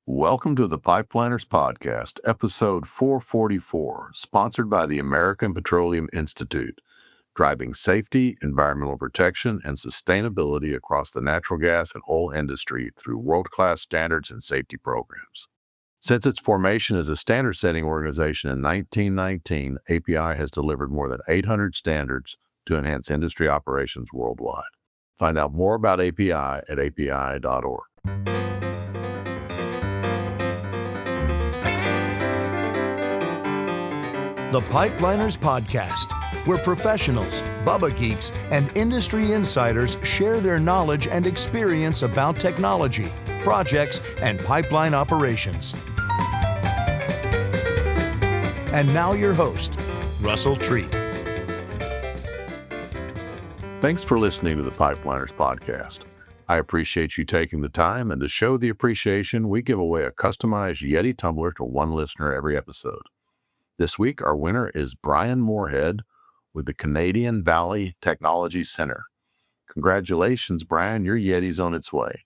Welcome to the Pipeliners Podcast, episode 444, sponsored by the American Petroleum Institute, driving safety, environmental protection, and sustainability across the natural gas and oil industry through world-class standards and safety programs. Since its formation as a standard-setting organization in 1919, API has delivered more than 800 standards to enhance industry operations worldwide. Find out more about API at api.org. The Pipeliners Podcast, where professionals, Bubba geeks, and industry insiders share their knowledge and experience about technology, projects, and pipeline operations. And now your host, Russell Treat. Thanks for listening to the Pipeliners Podcast. I appreciate you taking the time, and to show the appreciation, we give away a customized Yeti tumbler to one listener every episode. This week, our winner is Brian Moorhead with the Canadian Valley Technology Center. Congratulations, Brian. Your Yeti's on its way.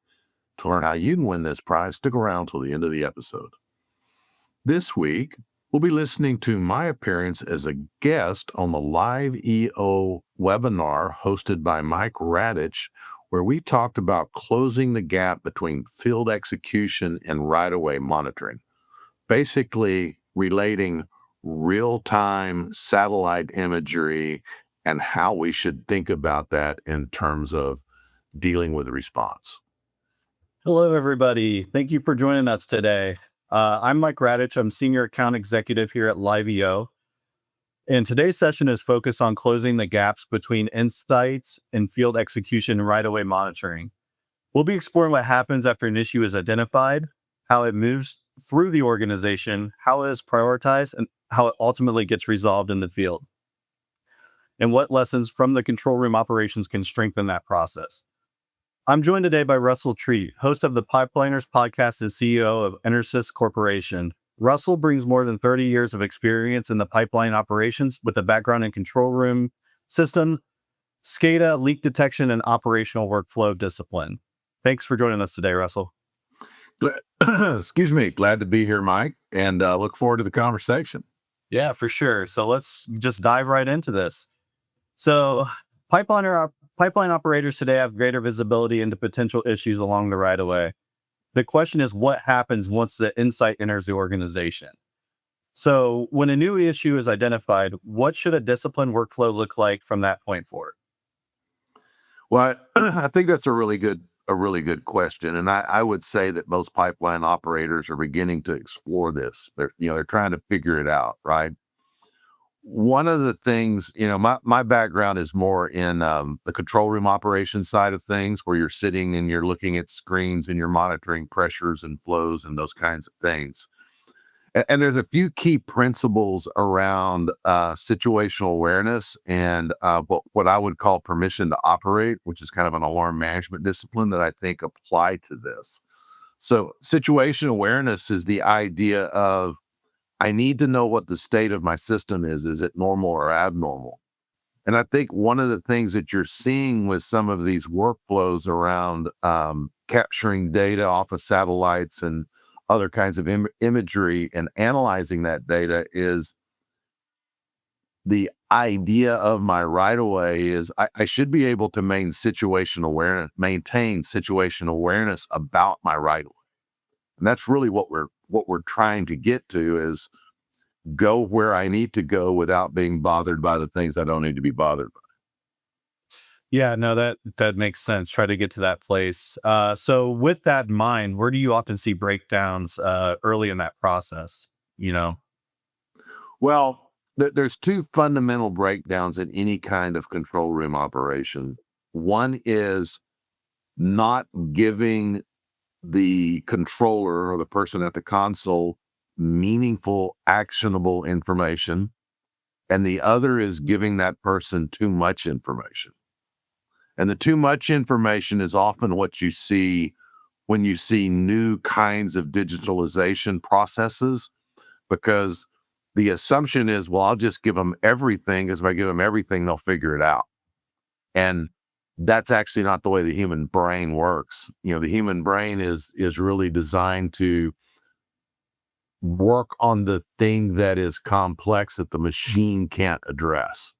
To learn how you can win this prize, stick around till the end of the episode. This week, we'll be listening to my appearance as a guest on the Live EO webinar hosted by Mike Radich, where we talked about closing the gap between field execution and right-of-way monitoring, basically relating real-time satellite imagery and how we should think about that in terms of dealing with response. Hello, everybody. Thank you for joining us today. I'm Mike Radich. I'm Senior Account Executive here at LiveEO. And today's session is focused on closing the gaps between insights and field execution and right-of-way monitoring. We'll be exploring what happens after an issue is identified, how it moves through the organization, how it is prioritized, and how it ultimately gets resolved in the field, and what lessons from the control room operations can strengthen that process. I'm joined today by Russell Treat, host of the Pipeliners Podcast and CEO of Enersys Corporation. Russell brings more than 30 years of experience in the pipeline operations with a background in control room systems, SCADA, leak detection, and operational workflow discipline. Thanks for joining us today, Russell. Excuse me. Glad to be here, Mike, and look forward to the conversation. Yeah, for sure. So let's just dive right into this. So pipeline operators today have greater visibility into potential issues along the right-of-way. The question is, what happens once the insight enters the organization? So when a new issue is identified, what should a disciplined workflow look like from that point forward? Well, I think that's a really good question, and I would say that most pipeline operators are beginning to explore this. They're trying to figure it out, right? One of the things, my background is more in the control room operations side of things, where you're sitting and you're looking at screens and you're monitoring pressures and flows and those kinds of things. And there's a few key principles around situational awareness and what I would call permission to operate, which is kind of an alarm management discipline that I think apply to this. So situational awareness is the idea of, I need to know what the state of my system is. Is it normal or abnormal? And I think one of the things that you're seeing with some of these workflows around capturing data off of satellites and other kinds of imagery and analyzing that data is the idea of my right-of-way is I should be able to maintain situational awareness about my right-of-way. And that's really what we're trying to get to, is go where I need to go without being bothered by the things I don't need to be bothered by. Yeah, no, that makes sense. Try to get to that place. So with that in mind, where do you often see breakdowns early in that process? Well, there's two fundamental breakdowns in any kind of control room operation. One is not giving the controller or the person at the console meaningful, actionable information. And the other is giving that person too much information. And the too much information is often what you see when you see new kinds of digitalization processes, because the assumption is, well, I'll just give them everything, because if I give them everything, they'll figure it out. And that's actually not the way the human brain works. The human brain is really designed to work on the thing that is complex that the machine can't address.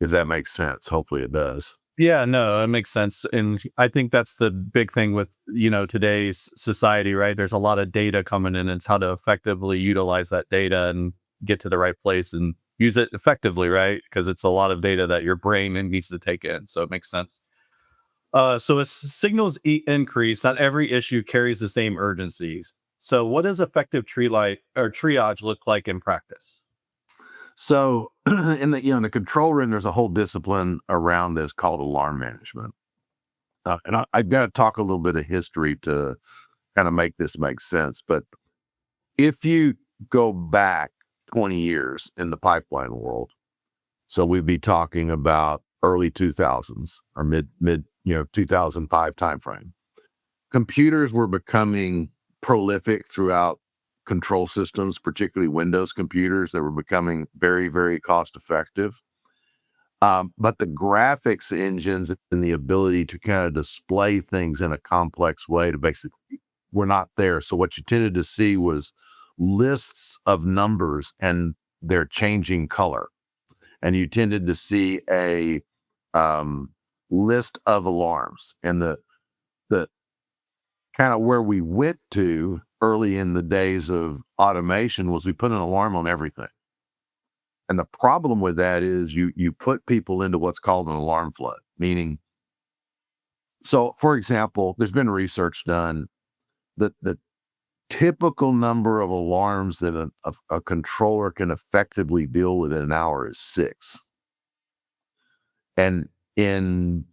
If that makes sense. Hopefully it does. Yeah, no, it makes sense. And I think that's the big thing with, today's society, right? There's a lot of data coming in. It's how to effectively utilize that data and get to the right place and use it effectively, right? Because it's a lot of data that your brain needs to take in. So it makes sense. So as signals increase, not every issue carries the same urgencies. So what does effective tree light or triage look like in practice? So in the control room, there's a whole discipline around this called alarm management. I've got to talk a little bit of history to kind of make this make sense. But if you go back 20 years in the pipeline world, so we'd be talking about early 2000s or mid 2005 timeframe. Computers were becoming prolific throughout control systems, particularly Windows computers that were becoming very, very cost effective. But the graphics engines and the ability to kind of display things in a complex way to basically were not there. So what you tended to see was lists of numbers and they're changing color. And you tended to see a list of alarms. And the kind of where we went to early in the days of automation was we put an alarm on everything. And the problem with that is you put people into what's called an alarm flood, meaning, so for example, there's been research done that the typical number of alarms that a controller can effectively deal with in an hour is 6. And in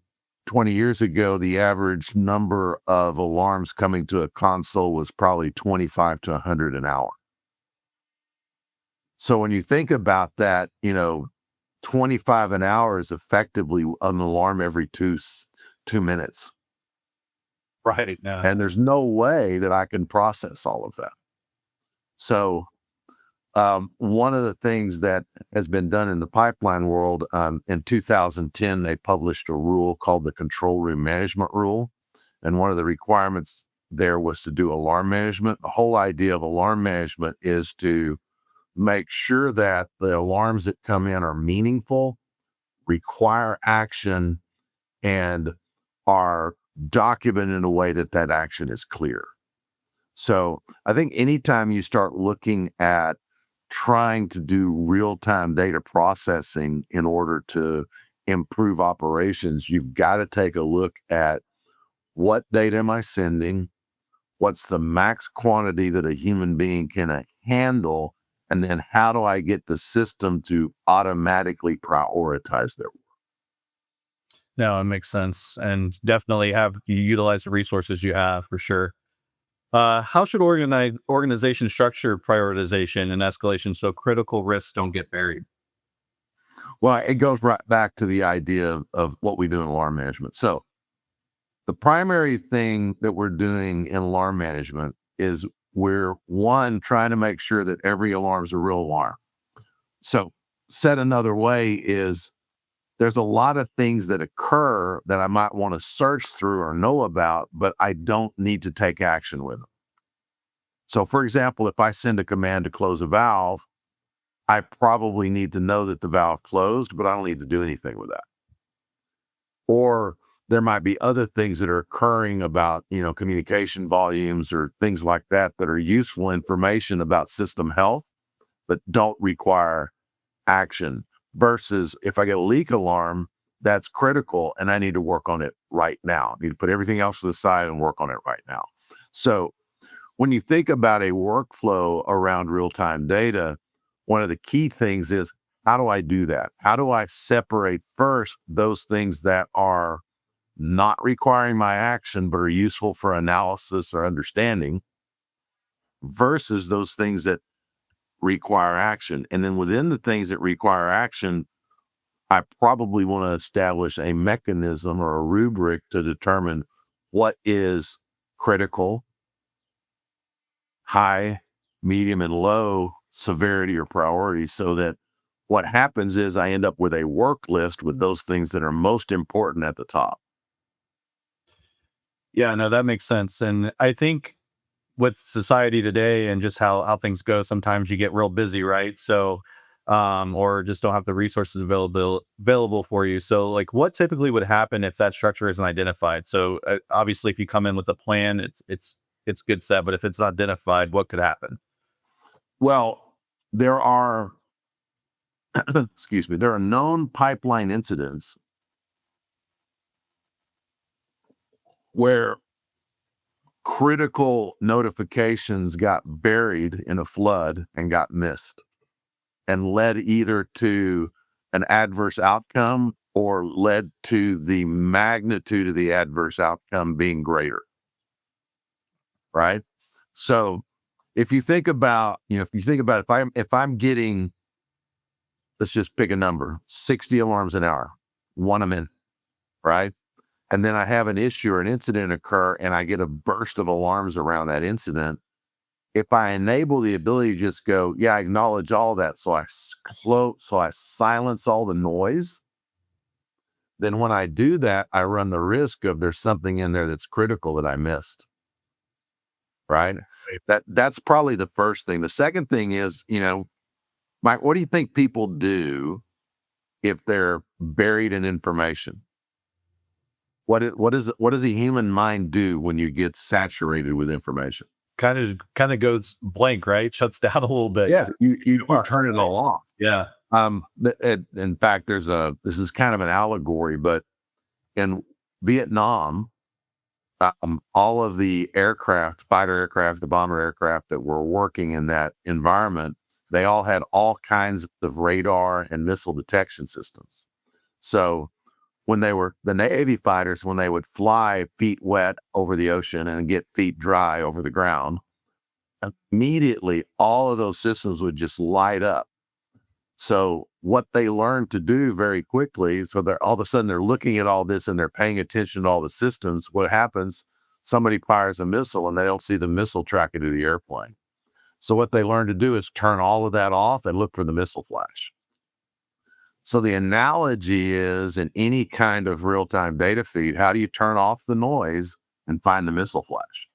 20 years ago, the average number of alarms coming to a console was probably 25 to 100 an hour. So when you think about that, 25 an hour is effectively an alarm every two minutes. Right now. And there's no way that I can process all of that. So one of the things that has been done in the pipeline world, in 2010, they published a rule called the Control Room Management Rule. And one of the requirements there was to do alarm management. The whole idea of alarm management is to make sure that the alarms that come in are meaningful, require action, and are documented in a way that that action is clear. So I think anytime you start looking at trying to do real-time data processing in order to improve operations, you've got to take a look at what data am I sending, what's the max quantity that a human being can handle, and then how do I get the system to automatically prioritize their work? No, it makes sense. And definitely have you utilize the resources you have for sure. How should organization structure prioritization and escalation so critical risks don't get buried? Well, it goes right back to the idea of what we do in alarm management. So the primary thing that we're doing in alarm management is we're trying to make sure that every alarm is a real alarm. So said another way is there's a lot of things that occur that I might want to search through or know about, but I don't need to take action with them. So for example, if I send a command to close a valve, I probably need to know that the valve closed, but I don't need to do anything with that. Or there might be other things that are occurring about, communication volumes or things like that that are useful information about system health, but don't require action. Versus if I get a leak alarm, that's critical and I need to work on it right now. I need to put everything else to the side and work on it right now. So when you think about a workflow around real-time data, one of the key things is, how do I do that? How do I separate first those things that are not requiring my action but are useful for analysis or understanding versus those things that require action? And then within the things that require action, I probably want to establish a mechanism or a rubric to determine what is critical, high, medium, and low severity or priority, so that what happens is I end up with a work list with those things that are most important at the top. Yeah, no, that makes sense. And I think with society today and just how things go, sometimes you get real busy, right? So, or just don't have the resources available for you. So, like, what typically would happen if that structure isn't identified? So, obviously, if you come in with a plan, it's good set. But if it's not identified, what could happen? Well, there are, excuse me, there are known pipeline incidents where critical notifications got buried in a flood and got missed and led either to an adverse outcome or led to the magnitude of the adverse outcome being greater, right? So if you think about, if I'm getting, let's just pick a number, 60 alarms an hour, one a minute, right? And then I have an issue or an incident occur and I get a burst of alarms around that incident. If I enable the ability to just go, yeah, I acknowledge all that, so I silence all the noise, then when I do that, I run the risk of there's something in there that's critical that I missed, right? That's probably the first thing. The second thing is, Mike, what do you think people do if they're buried in information? What does the human mind do when you get saturated with information? Kind of goes blank, right? Shuts down a little bit. Yeah, you turn it all off. Yeah. In fact, this is kind of an allegory, but in Vietnam, all of the aircraft, fighter aircraft, the bomber aircraft that were working in that environment, they all had all kinds of radar and missile detection systems. So when they were the Navy fighters, when they would fly feet wet over the ocean and get feet dry over the ground, immediately all of those systems would just light up. So what they learned to do very quickly, so they're all of a sudden they're looking at all this and they're paying attention to all the systems. What happens? Somebody fires a missile and they don't see the missile tracking to the airplane. So what they learned to do is turn all of that off and look for the missile flash. So the analogy is in any kind of real-time data feed, how do you turn off the noise and find the missile flash?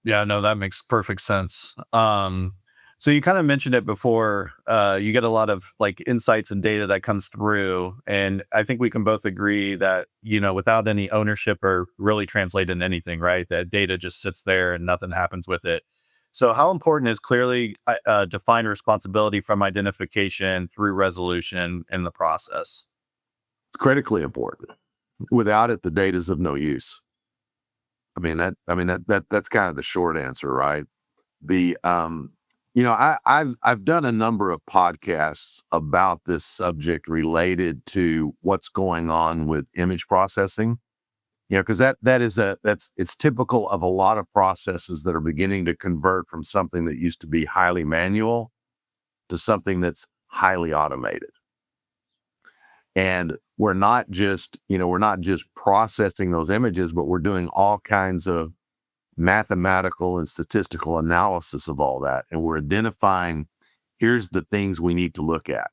Yeah, no, that makes perfect sense. So you kind of mentioned it before. You get a lot of like insights and data that comes through, and I think we can both agree that without any ownership or really translate into anything, right? That data just sits there and nothing happens with it. So how important is clearly defined responsibility from identification through resolution in the process? It's critically important. Without it, the data is of no use. That's kind of the short answer, right? The I've done a number of podcasts about this subject related to what's going on with image processing. Because it's typical of a lot of processes that are beginning to convert from something that used to be highly manual to something that's highly automated. And we're not just processing those images, but we're doing all kinds of mathematical and statistical analysis of all that. And we're identifying, here's the things we need to look at.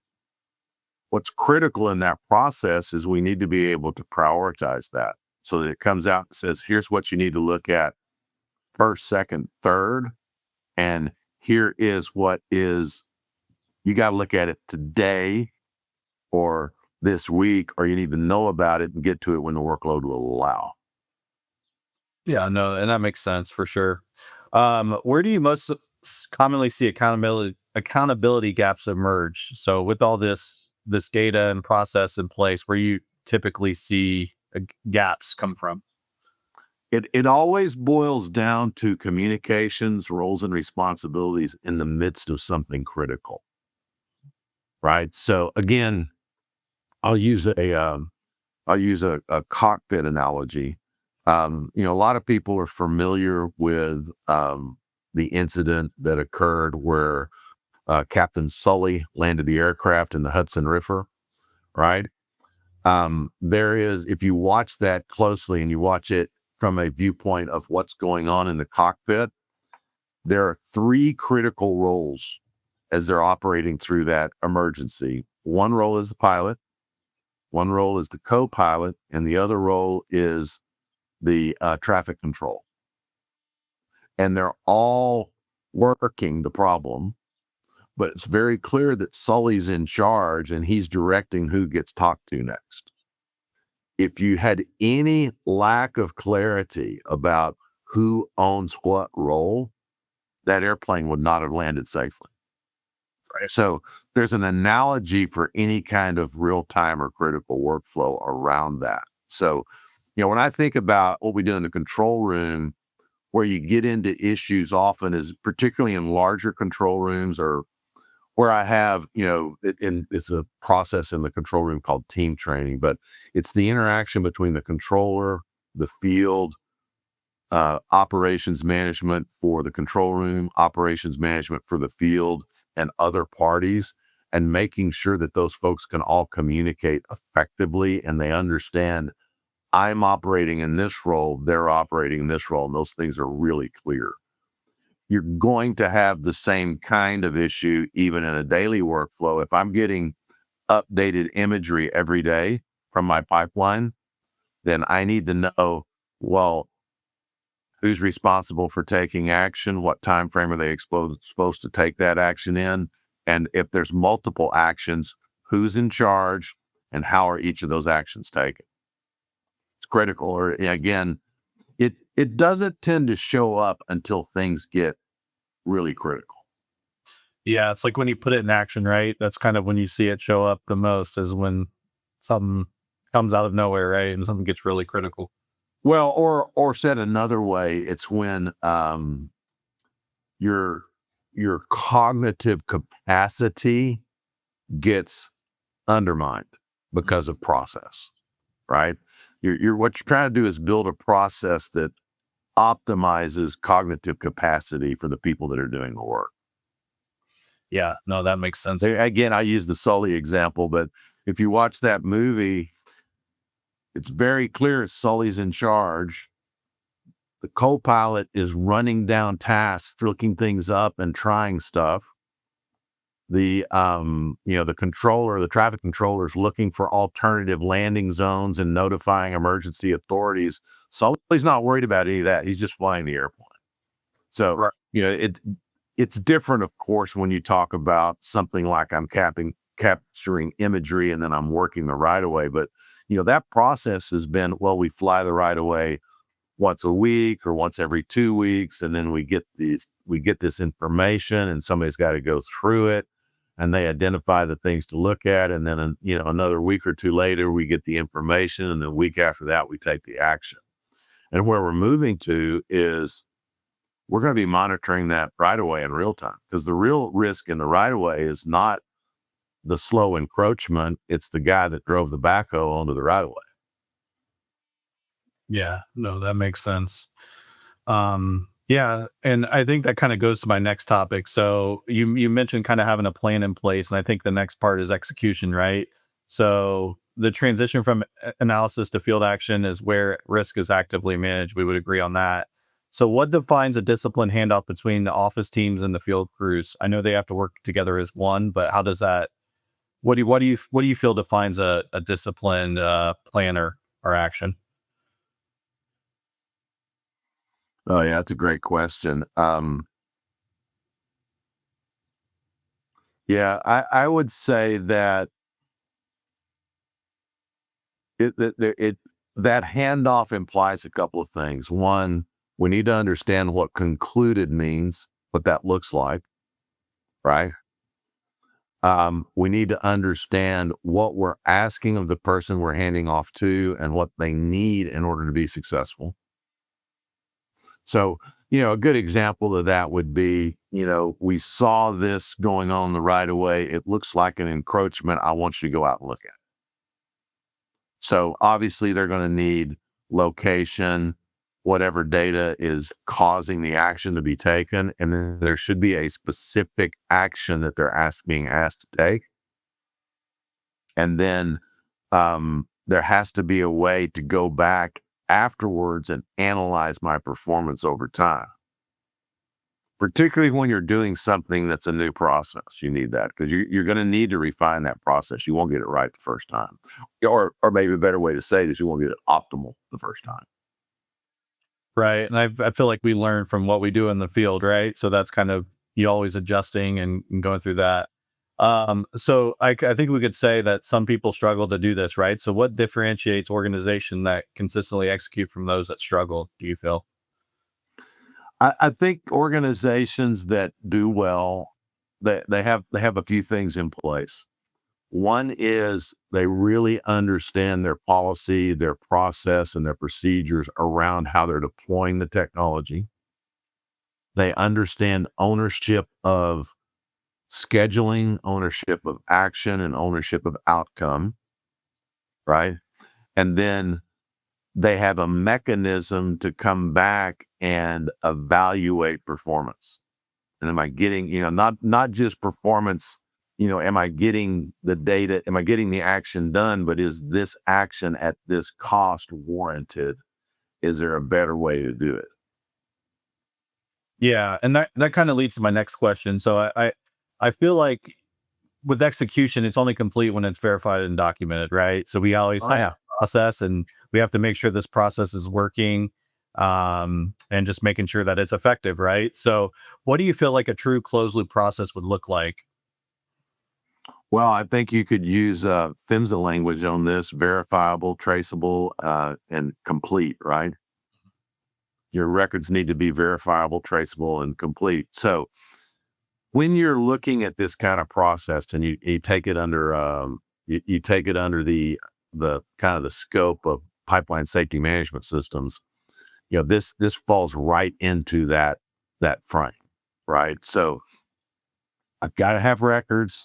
What's critical in that process is we need to be able to prioritize that so that it comes out and says, here's what you need to look at first, second, third. And here is you got to look at it today or this week, or you need to know about it and get to it when the workload will allow. Yeah, no, and that makes sense for sure. Where do you most commonly see accountability gaps emerge? So with all this data and process in place, where you typically see gaps come from? It always boils down to communications, roles, and responsibilities in the midst of something critical, right? So again, I'll use a cockpit analogy. A lot of people are familiar with the incident that occurred where Captain Sully landed the aircraft in the Hudson River, right? If you watch that closely and you watch it from a viewpoint of what's going on in the cockpit, there are three critical roles as they're operating through that emergency. One role is the pilot, one role is the co-pilot, and the other role is the traffic control. and they're all working the problem, but it's very clear that Sully's in charge and he's directing who gets talked to next. If you had any lack of clarity about who owns what role, that airplane would not have landed safely. Right. So there's an analogy for any kind of real-time or critical workflow around that. So, when I think about what we do in the control room, where you get into issues often is particularly in larger control rooms or where I have, it's a process in the control room called team training, but it's the interaction between the controller, the field, operations management for the control room, operations management for the field, and other parties, and making sure that those folks can all communicate effectively and they understand I'm operating in this role, they're operating in this role, and those things are really clear. You're going to have the same kind of issue even in a daily workflow. If I'm getting updated imagery every day from my pipeline, then I need to know, well, who's responsible for taking action? What time frame are they supposed to take that action in? And if there's multiple actions, who's in charge and how are each of those actions taken? It's critical. Or again, it doesn't tend to show up until things get really critical. Yeah, it's like when you put it in action, right? That's kind of when you see it show up the most, is when something comes out of nowhere, right? And something gets really critical. Well, or said another way, it's when your your cognitive capacity gets undermined because of process, right? You're what you're trying to do is build a process that optimizes cognitive capacity for the people that are doing the work. Yeah, no, that makes sense. Again, I use the Sully example, but if you watch that movie, it's very clear Sully's in charge. The co-pilot is running down tasks, looking things up and trying stuff. The controller, the traffic controller is looking for alternative landing zones and notifying emergency authorities. Sully's not worried about any of that. He's just flying the airplane. So, Right. it's different, of course, when you talk about something like I'm capturing imagery and then I'm working the right of way. But, that process has been, well, we fly the right of way once a week or once every 2 weeks. And then we get this information and somebody's got to go through it and they identify the things to look at. And then, another week or two later, we get the information. And the week after that, we take the action. And where we're moving to is we're going to be monitoring that right away in real time, because the real risk in the right of way is not the slow encroachment. It's the guy that drove the backhoe onto the right of way. Yeah, no, that makes sense. Yeah, and I think that kind of goes to my next topic. So you mentioned kind of having a plan in place, and I think the next part is execution, right? So the transition from analysis to field action is where risk is actively managed. We would agree on that. So what defines a disciplined handoff between the office teams and the field crews? I know they have to work together as one, but how does that? What do you feel defines a disciplined planner or action? Oh yeah, that's a great question. Yeah, I would say that it that handoff implies a couple of things. One, we need to understand what concluded means, what that looks like, right? We need to understand what we're asking of the person we're handing off to and what they need in order to be successful. So, a good example of that would be, we saw this going on the right of way. It looks like an encroachment. I want you to go out and look at it. So obviously they're going to need location, whatever data is causing the action to be taken. And then there should be a specific action that they're being asked to take. And then there has to be a way to go back afterwards and analyze my performance over time. Particularly when you're doing something that's a new process, you need that, because you're going to need to refine that process. You won't get it right the first time, or maybe a better way to say it is you won't get it optimal the first time. Right. And I feel like we learn from what we do in the field, right? So that's kind of you always adjusting and going through that. So I think we could say that some people struggle to do this, right? So what differentiates organization that consistently execute from those that struggle, do you feel? I think organizations that do well, they have a few things in place. One is they really understand their policy, their process, and their procedures around how they're deploying the technology. They understand ownership of scheduling, ownership of action, and ownership of outcome, right? And then they have a mechanism to come back and evaluate performance. And am I getting, not just performance, am I getting the data, am I getting the action done, but is this action at this cost warranted? Is there a better way to do it? Yeah, and that kind of leads to my next question. So I feel like with execution, it's only complete when it's verified and documented, right? So we always Oh have yeah. a process, and we have to make sure this process is working, and just making sure that it's effective, right? So, what do you feel like a true closed loop process would look like? Well, I think you could use PHMSA language on this: verifiable, traceable, and complete, right? Your records need to be verifiable, traceable, and complete. So when you're looking at this kind of process and you take it under you take it under the kind of the scope of pipeline safety management systems, this falls right into that frame, right? So I've got to have records.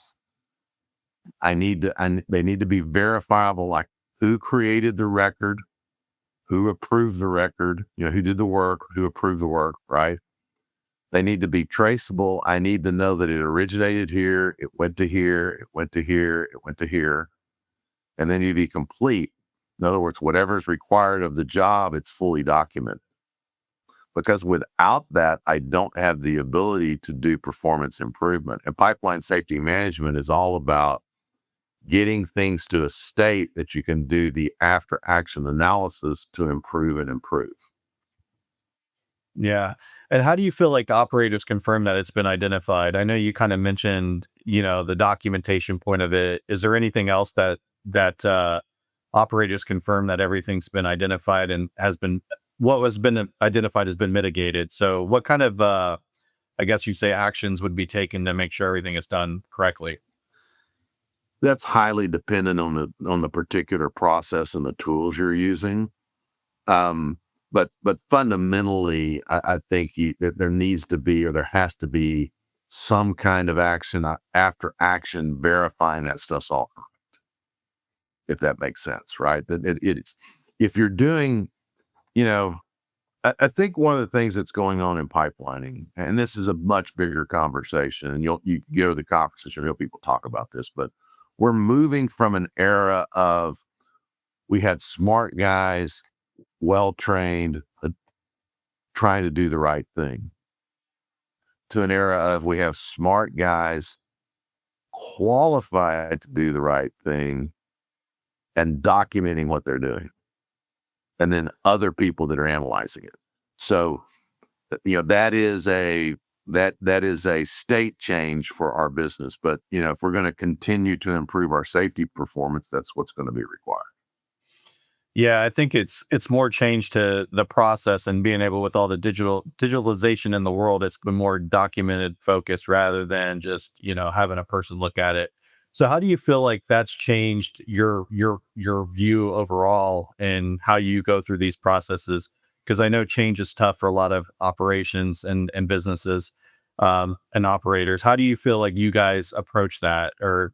They need to be verifiable, like who created the record, who approved the record, who did the work, who approved the work, right? They need to be traceable. I need to know that it originated here, it went to here, it went to here, it went to here, and then you be complete. In other words, whatever is required of the job, it's fully documented. Because without that, I don't have the ability to do performance improvement. And pipeline safety management is all about getting things to a state that you can do the after action analysis to improve and improve. Yeah. And how do you feel like operators confirm that it's been identified? I know you kind of mentioned, the documentation point of it. Is there anything else that operators confirm that everything's been identified and what was been identified has been mitigated? So what kind of I guess you say actions would be taken to make sure everything is done correctly? That's highly dependent on the particular process and the tools you're using. But fundamentally, I think that there needs to be, or there has to be, some kind of action after action verifying that stuff's all correct, if that makes sense, right? That it is. If you're doing, you know, I think one of the things that's going on in pipelining, and this is a much bigger conversation, and you go to the conferences, you'll hear people talk about this, but we're moving from an era of we had smart guys, well trained, trying to do the right thing, to an era of we have smart guys qualified to do the right thing and documenting what they're doing, and then other people that are analyzing it. So, that is a state change for our business. But if we're going to continue to improve our safety performance, that's what's going to be required. Yeah, I think it's more change to the process and being able with all the digitalization in the world, it's been more documented focused rather than just, having a person look at it. So how do you feel like that's changed your view overall and how you go through these processes? Because I know change is tough for a lot of operations and businesses, and operators. How do you feel like you guys approach that or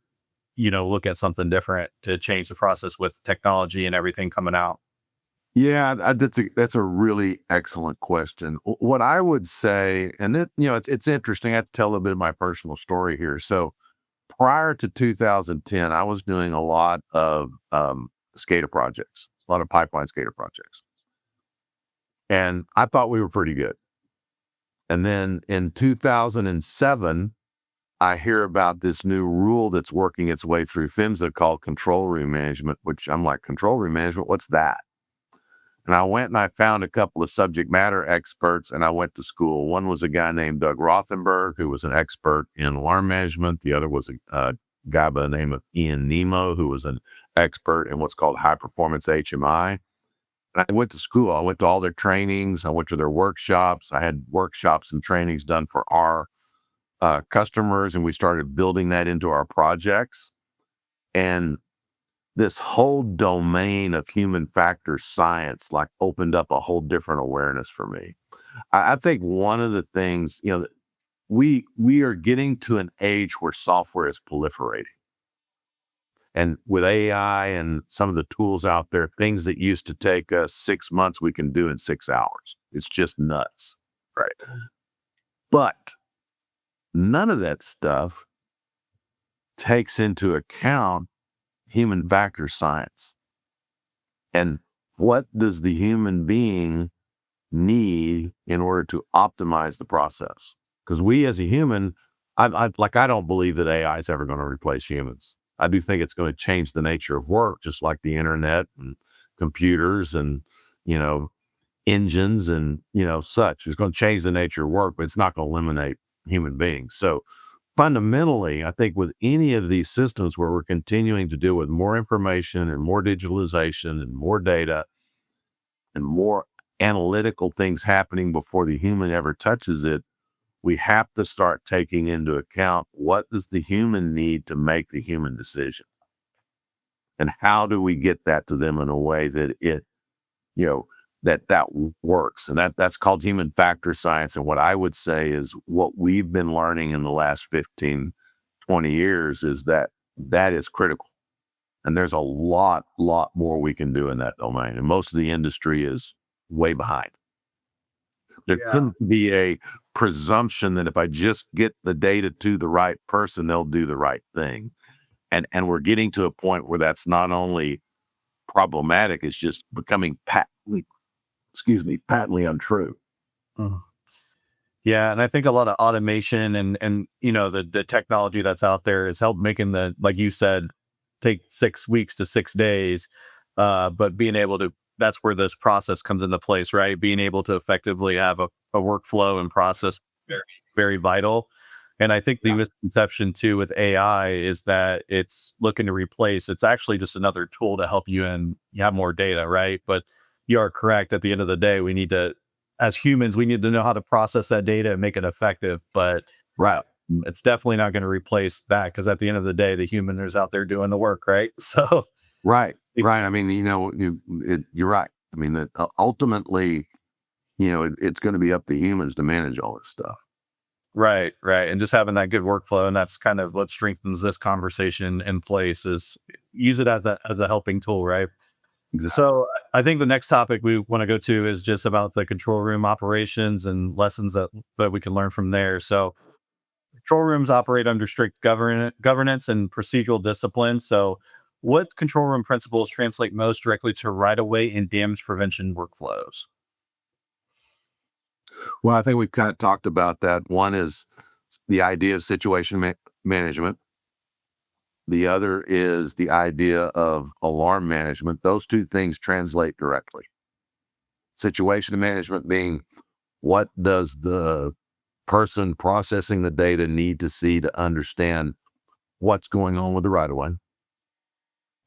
look at something different to change the process with technology and everything coming out? Yeah, that's a really excellent question. What I would say, and it's interesting. I have to tell a little bit of my personal story here. So prior to 2010, I was doing a lot of SCADA projects, a lot of pipeline SCADA projects, and I thought we were pretty good. And then in 2007, I hear about this new rule that's working its way through PHMSA called control room management, which I'm like, control room management, what's that? And I went and I found a couple of subject matter experts and I went to school. One was a guy named Doug Rothenberg, who was an expert in alarm management. The other was a guy by the name of Ian Nemo, who was an expert in what's called high performance HMI. And I went to school. I went to all their trainings. I went to their workshops. I had workshops and trainings done for our customers, and we started building that into our projects. And this whole domain of human factor science like opened up a whole different awareness for me. I think one of the things, we are getting to an age where software is proliferating. And with AI and some of the tools out there, things that used to take us 6 months, we can do in 6 hours. It's just nuts. Right. But none of that stuff takes into account human factor science. And what does the human being need in order to optimize the process? Because we as a human, I don't believe that AI is ever going to replace humans. I do think it's going to change the nature of work, just like the internet and computers and, engines and, such. It's going to change the nature of work, but it's not going to eliminate human beings. So fundamentally, I think with any of these systems where we're continuing to deal with more information and more digitalization and more data and more analytical things happening before the human ever touches it, we have to start taking into account what does the human need to make the human decision? And how do we get that to them in a way that that works? And that's called human factor science. And what I would say is what we've been learning in the last 15, 20 years is that is critical. And there's a lot more we can do in that domain. And most of the industry is way behind. There couldn't be a presumption that if I just get the data to the right person, they'll do the right thing. And we're getting to a point where that's not only problematic, it's just becoming patently untrue. Yeah, and I think a lot of automation and the technology that's out there has helped making the, like you said, take 6 weeks to 6 days. But being able to, that's where this process comes into place, right? Being able to effectively have a workflow and process very, very vital. And I think the misconception too with AI is that it's looking to replace, it's actually just another tool to help you and you have more data, right? But you are correct. At the end of the day, we need to, as humans, we need to know how to process that data and make it effective. But Right. it's definitely not going to replace that because at the end of the day, the human is out there doing the work, right? So, Right. I mean, you're right. I mean, that ultimately, it's going to be up to humans to manage all this stuff. right, right. And just having that good workflow. And that's kind of what strengthens this conversation in place is use it as a helping tool, right? Exactly. So I think the next topic we want to go to is just about the control room operations and lessons that we can learn from there. So control rooms operate under strict governance and procedural discipline. So what control room principles translate most directly to right of way and damage prevention workflows? Well, I think we've kind of talked about that. One is the idea of situation management. The other is the idea of alarm management. Those two things translate directly. Situation management being what does the person processing the data need to see to understand what's going on with the right of way?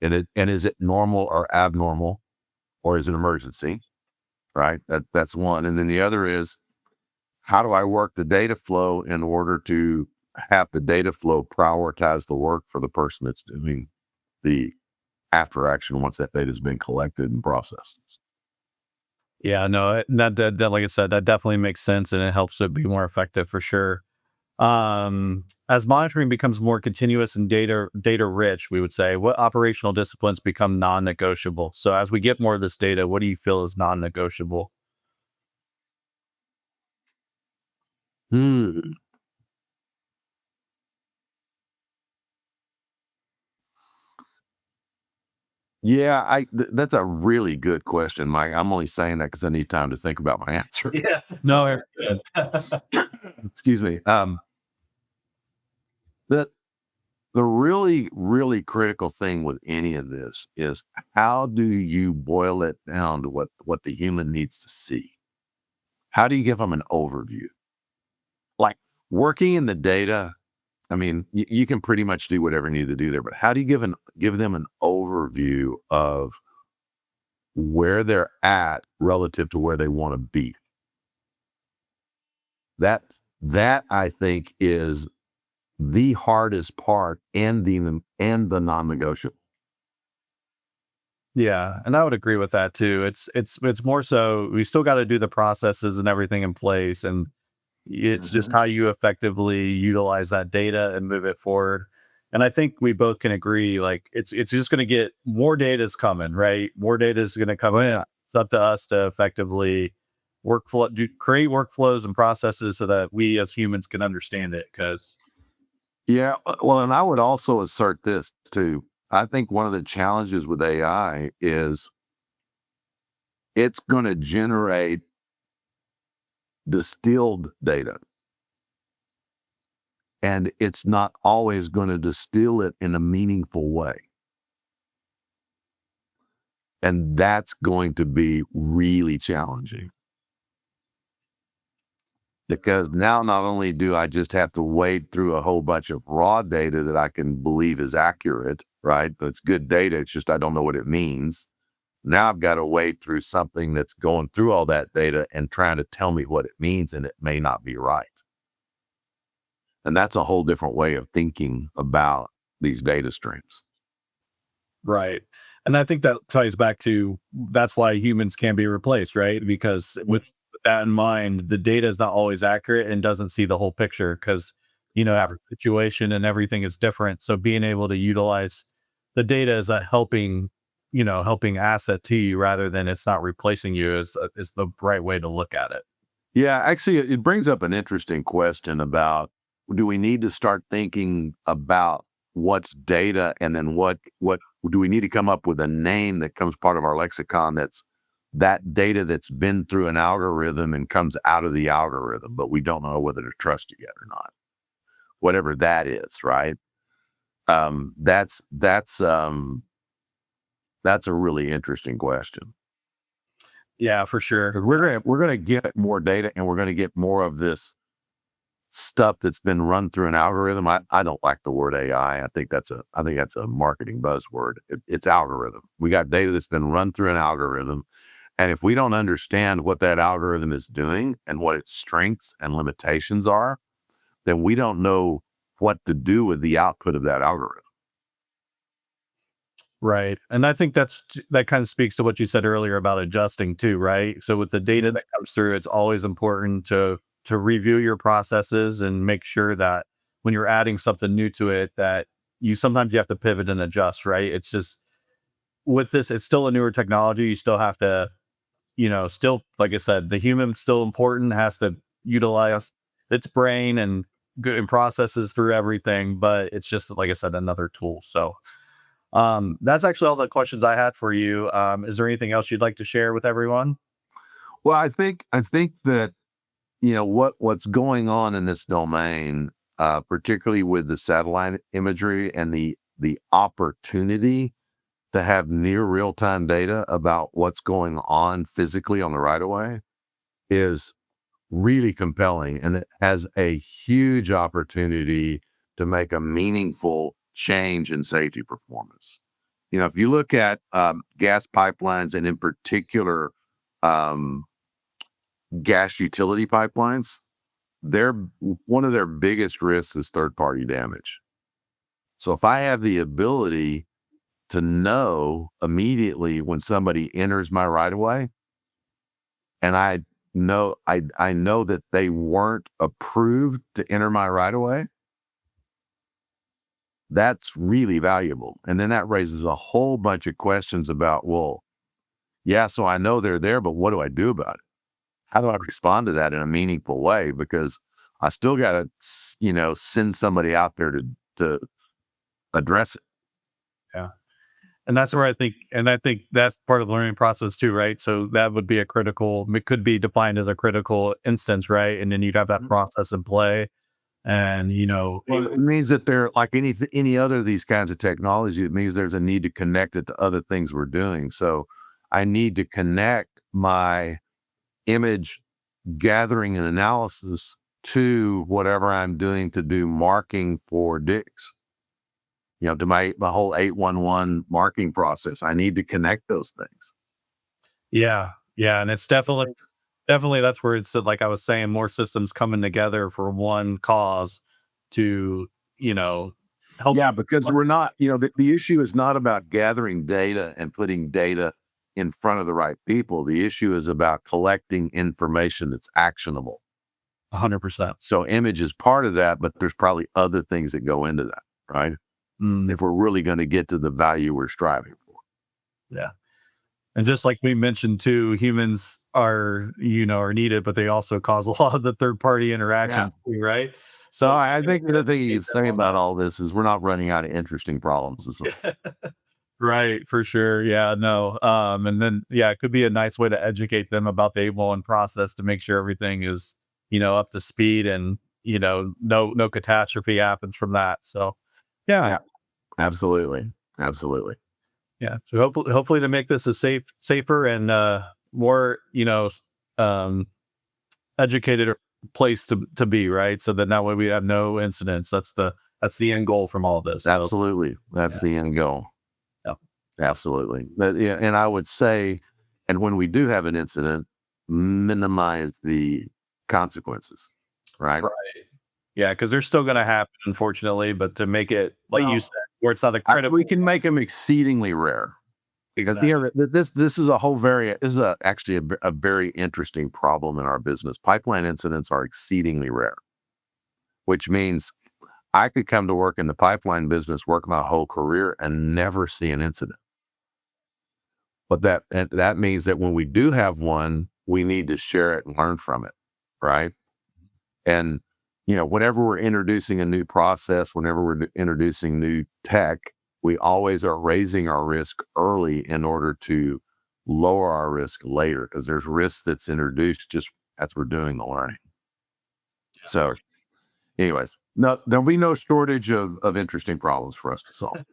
And is it normal or abnormal, or is it an emergency? Right? That's one. And then the other is how do I work the data flow in order to have the data flow prioritize the work for the person that's doing the after action once that data has been collected and processed? Yeah, no, that like I said, that definitely makes sense and it helps it be more effective for sure. As monitoring becomes more continuous and data rich, we would say, what operational disciplines become non-negotiable? So as we get more of this data, what do you feel is non-negotiable? Hmm. Yeah, that's a really good question, Mike. I'm only saying that because I need time to think about my answer. Yeah. No, Eric, good. Excuse me. The the really, really critical thing with any of this is how do you boil it down to what the human needs to see? How do you give them an overview? Like working in the data, I mean, you can pretty much do whatever you need to do there, but how do you give them an overview of where they're at relative to where they want to be? That I think is the hardest part and the non-negotiable. Yeah, and I would agree with that too. It's more so we still got to do the processes and everything in place, and it's just Mhm. how you effectively utilize that data and move it forward. And I think we both can agree, like it's just going to get more data is coming, right? More data is going to come in. Well, It's up to us to effectively create workflows and processes so that we as humans can understand it. Because yeah, well, and I would also assert this too. I think one of the challenges with AI is it's going to generate distilled data, and it's not always going to distill it in a meaningful way. And that's going to be really challenging because now not only do I just have to wade through a whole bunch of raw data that I can believe is accurate, right? That's good data. It's just I don't know what it means. Now I've got to wade through something that's going through all that data and trying to tell me what it means, and it may not be right. And that's a whole different way of thinking about these data streams. right. And I think that ties back to that's why humans can be replaced, right? Because with that in mind, the data is not always accurate and doesn't see the whole picture because, every situation and everything is different. So being able to utilize the data as a helping asset to you rather than it's not replacing you is the right way to look at it. Yeah, actually, it brings up an interesting question about do we need to start thinking about what's data and then what do we need to come up with a name that comes part of our lexicon that's that data that's been through an algorithm and comes out of the algorithm, but we don't know whether to trust it yet or not. Whatever that is, right? Um, that's that's um, that's a really interesting question. Yeah, for sure. 'Cause we're gonna get more data and we're gonna get more of this stuff that's been run through an algorithm. I don't like the word AI. I think that's a marketing buzzword. It's algorithm. We got data that's been run through an algorithm. And if we don't understand what that algorithm is doing and what its strengths and limitations are, then we don't know what to do with the output of that algorithm. Right. And I think that kind of speaks to what you said earlier about adjusting too, right? So with the data Mhm. that comes through, it's always important to review your processes and make sure that when you're adding something new to it that you have to pivot and adjust, right? It's just with this, it's still a newer technology. You still have to, still like I said, the human's still important, has to utilize its brain and good and processes through everything, but it's just like I said, another tool. So that's actually all the questions I had for you. Is there anything else you'd like to share with everyone? Well, I think that what's going on in this domain, particularly with the satellite imagery and the opportunity to have near real time data about what's going on physically on the right of way is really compelling, and it has a huge opportunity to make a meaningful change in safety performance. If you look at gas pipelines and in particular um, gas utility pipelines, their one of their biggest risks is third party damage. So if I have the ability to know immediately when somebody enters my right of way, and I know that they weren't approved to enter my right of way, that's really valuable. And then that raises a whole bunch of questions about, well, yeah, so I know they're there, but what do I do about it? How do I respond to that in a meaningful way? Because I still got to, send somebody out there to address it. Yeah. And that's where I think that's part of the learning process too, right? So that would be it could be defined as a critical instance, right? And then you'd have that Mhm. process in play. And, Well, it means that they're like any other of these kinds of technology. It means there's a need to connect it to other things we're doing. So I need to connect my image gathering and analysis to whatever I'm doing to do marking for dicks. To my whole 811 marking process. I need to connect those things. yeah, yeah. And it's definitely that's where it's like I was saying, more systems coming together for one cause to, help. Yeah, because we're not, the issue is not about gathering data and putting data in front of the right people. The issue is about collecting information that's actionable. 100%. So image is part of that, but there's probably other things that go into that, right? If we're really going to get to the value we're striving for. Yeah. And just like we mentioned too, humans are needed, but they also cause a lot of the third party interactions too, right? So So I think the thing you say about all this is we're not running out of interesting problems. right, for sure. Yeah, no. And then it could be a nice way to educate them about the A1 process to make sure everything is, up to speed and, no catastrophe happens from that. So yeah. Absolutely. Absolutely. Yeah. So hopefully to make this a safer and more, educated place to be, right? So that way we have no incidents. That's the end goal from all of this. So, Absolutely. That's the end goal. yeah. Absolutely. And I would say, and when we do have an incident, minimize the consequences, right? Right. Yeah, because they're still going to happen, unfortunately. But to make it, like you Well, said, where it's not a critical. we can make them exceedingly rare. Because this is a whole actually a very interesting problem in our business. Pipeline incidents are exceedingly rare, which means I could come to work in the pipeline business, work my whole career, and never see an incident. But that means that when we do have one, we need to share it and learn from it, right? And whenever we're introducing a new process, whenever we're introducing new tech, we always are raising our risk early in order to lower our risk later, because there's risk that's introduced just as we're doing the learning. So anyways, no, there'll be no shortage of interesting problems for us to solve.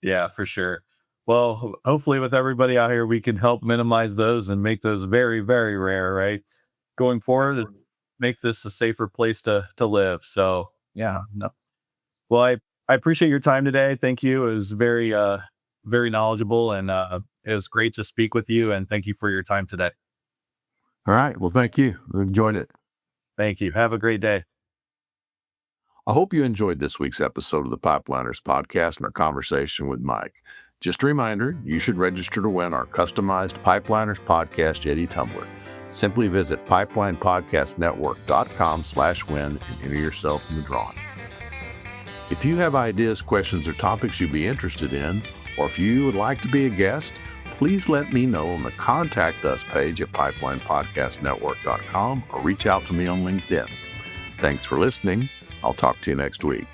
Yeah, for sure. Well, hopefully with everybody out here, we can help minimize those and make those very, very rare, right? Going forward, and make this a safer place to live. So yeah, no. Well, I appreciate your time today. Thank you. It was very knowledgeable, and it was great to speak with you. And thank you for your time today. All right. Well, thank you. I enjoyed it. Thank you. Have a great day. I hope you enjoyed this week's episode of the Pipeliners podcast and our conversation with Mike. Just a reminder, you should register to win our customized Pipeliners Podcast Yeti tumbler. Simply visit pipelinepodcastnetwork.com/win and enter yourself in the drawing. If you have ideas, questions, or topics you'd be interested in, or if you would like to be a guest, please let me know on the Contact Us page at pipelinepodcastnetwork.com or reach out to me on LinkedIn. Thanks for listening. I'll talk to you next week.